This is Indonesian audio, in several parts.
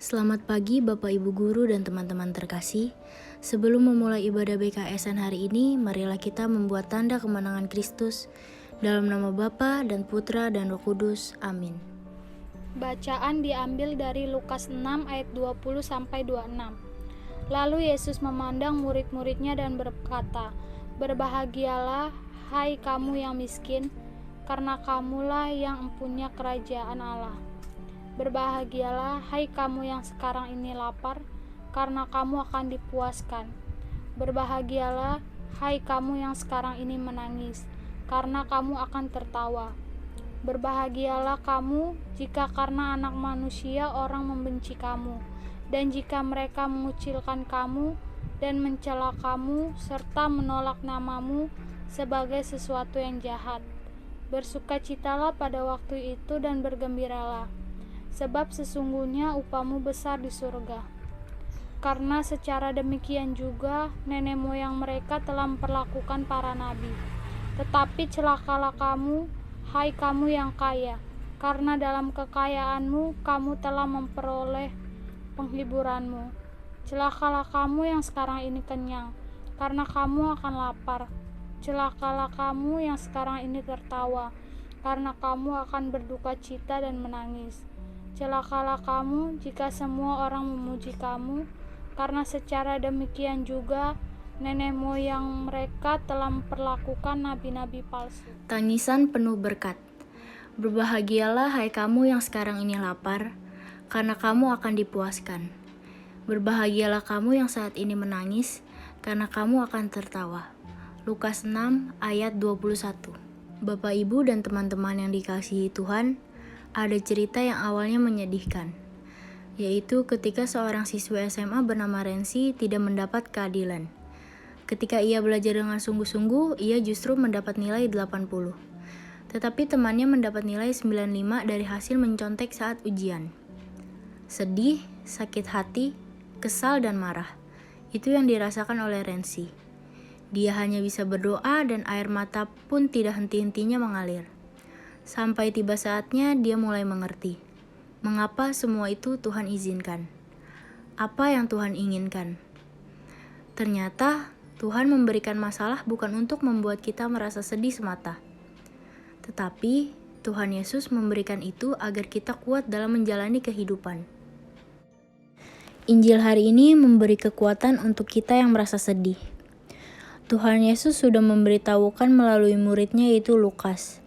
Selamat pagi Bapak Ibu Guru dan teman-teman terkasih. Sebelum memulai ibadah BKSN hari ini, marilah kita membuat tanda kemenangan Kristus. Dalam nama Bapa dan Putra dan Roh Kudus. Amin. Bacaan diambil dari Lukas 6 ayat 20-26. Lalu Yesus memandang murid-muridnya dan berkata, "Berbahagialah, hai kamu yang miskin, karena kamulah yang mempunyai kerajaan Allah. Berbahagialah, hai kamu yang sekarang ini lapar, karena kamu akan dipuaskan. Berbahagialah, hai kamu yang sekarang ini menangis, karena kamu akan tertawa. Berbahagialah kamu jika karena Anak Manusia orang membenci kamu, dan jika mereka mengucilkan kamu dan mencela kamu, serta menolak namamu sebagai sesuatu yang jahat. Bersukacitalah pada waktu itu dan bergembiralah, sebab sesungguhnya upahmu besar di surga. Karena secara demikian juga nenek moyang mereka telah memperlakukan para nabi. Tetapi celakalah kamu, hai kamu yang kaya, karena dalam kekayaanmu kamu telah memperoleh penghiburanmu. Celakalah kamu yang sekarang ini kenyang, karena kamu akan lapar. Celakalah kamu yang sekarang ini tertawa, karena kamu akan berduka cita dan menangis. Celakalah kamu jika semua orang memuji kamu, karena secara demikian juga nenek moyang mereka telah memperlakukan nabi-nabi palsu." Tangisan penuh berkat. Berbahagialah hai kamu yang sekarang ini lapar, karena kamu akan dipuaskan. Berbahagialah kamu yang saat ini menangis, karena kamu akan tertawa. Lukas 6 ayat 21. Bapak, Ibu, dan teman-teman yang dikasihi Tuhan, ada cerita yang awalnya menyedihkan, yaitu ketika seorang siswa SMA bernama Rensi tidak mendapat keadilan. Ketika ia belajar dengan sungguh-sungguh, ia justru mendapat nilai 80. Tetapi temannya mendapat nilai 95 dari hasil mencontek saat ujian. Sedih, sakit hati, kesal, dan marah. Itu yang dirasakan oleh Rensi. Dia hanya bisa berdoa dan air mata pun tidak henti-hentinya mengalir. Sampai tiba saatnya dia mulai mengerti. Mengapa semua itu Tuhan izinkan? Apa yang Tuhan inginkan? Ternyata Tuhan memberikan masalah bukan untuk membuat kita merasa sedih semata. Tetapi Tuhan Yesus memberikan itu agar kita kuat dalam menjalani kehidupan. Injil hari ini memberi kekuatan untuk kita yang merasa sedih. Tuhan Yesus sudah memberitahukan melalui muridnya yaitu Lukas,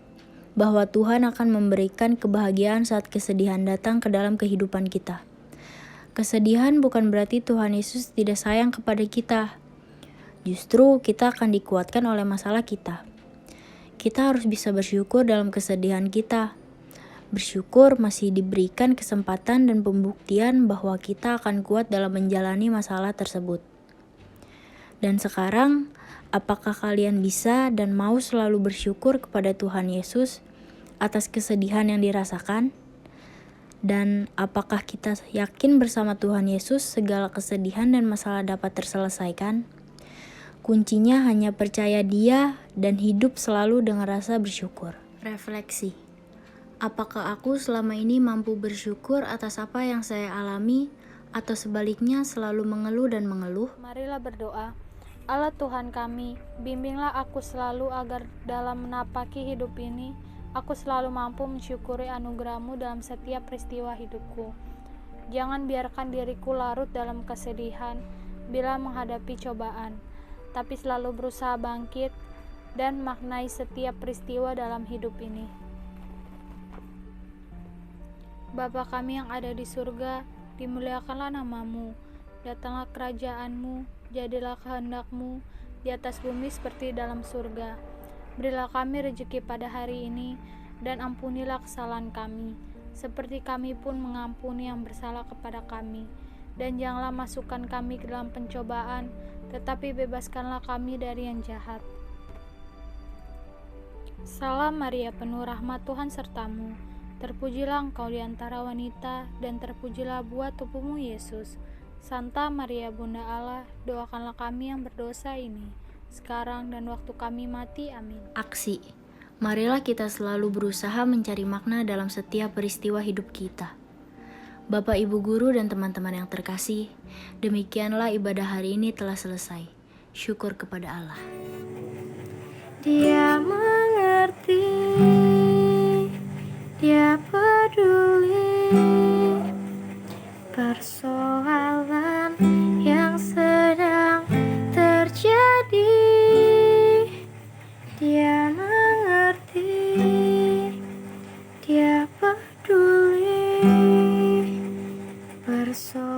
bahwa Tuhan akan memberikan kebahagiaan saat kesedihan datang ke dalam kehidupan kita. Kesedihan bukan berarti Tuhan Yesus tidak sayang kepada kita. Justru kita akan dikuatkan oleh masalah kita. Kita harus bisa bersyukur dalam kesedihan kita. Bersyukur masih diberikan kesempatan dan pembuktian bahwa kita akan kuat dalam menjalani masalah tersebut. Dan sekarang, apakah kalian bisa dan mau selalu bersyukur kepada Tuhan Yesus atas kesedihan yang dirasakan? Dan apakah kita yakin bersama Tuhan Yesus segala kesedihan dan masalah dapat terselesaikan? Kuncinya hanya percaya Dia dan hidup selalu dengan rasa bersyukur. Refleksi. Apakah aku selama ini mampu bersyukur atas apa yang saya alami, atau sebaliknya selalu mengeluh dan mengeluh? Marilah berdoa. Allah Tuhan kami, bimbinglah aku selalu agar dalam menapaki hidup ini, aku selalu mampu mensyukuri anugerah-Mu dalam setiap peristiwa hidupku. Jangan biarkan diriku larut dalam kesedihan bila menghadapi cobaan, tapi selalu berusaha bangkit dan maknai setiap peristiwa dalam hidup ini. Bapa kami yang ada di surga, dimuliakanlah nama-Mu, datanglah kerajaan-Mu, jadilah kehendak-Mu di atas bumi seperti dalam surga. Berilah kami rezeki pada hari ini, dan ampunilah kesalahan kami, seperti kami pun mengampuni yang bersalah kepada kami. Dan janganlah masukkan kami ke dalam pencobaan, tetapi bebaskanlah kami dari yang jahat. Salam Maria, penuh rahmat, Tuhan sertamu. Terpujilah engkau di antara wanita, dan terpujilah buah tubuhmu Yesus. Santa Maria Bunda Allah, doakanlah kami yang berdosa ini, sekarang dan waktu kami mati. Amin. Aksi. Marilah kita selalu berusaha mencari makna dalam setiap peristiwa hidup kita. Bapak, Ibu guru, dan teman-teman yang terkasih, demikianlah ibadah hari ini telah selesai. Syukur kepada Allah. Dia mengerti, dia peduli persoalan yang sedang terjadi. Dia mengerti, dia peduli persoalan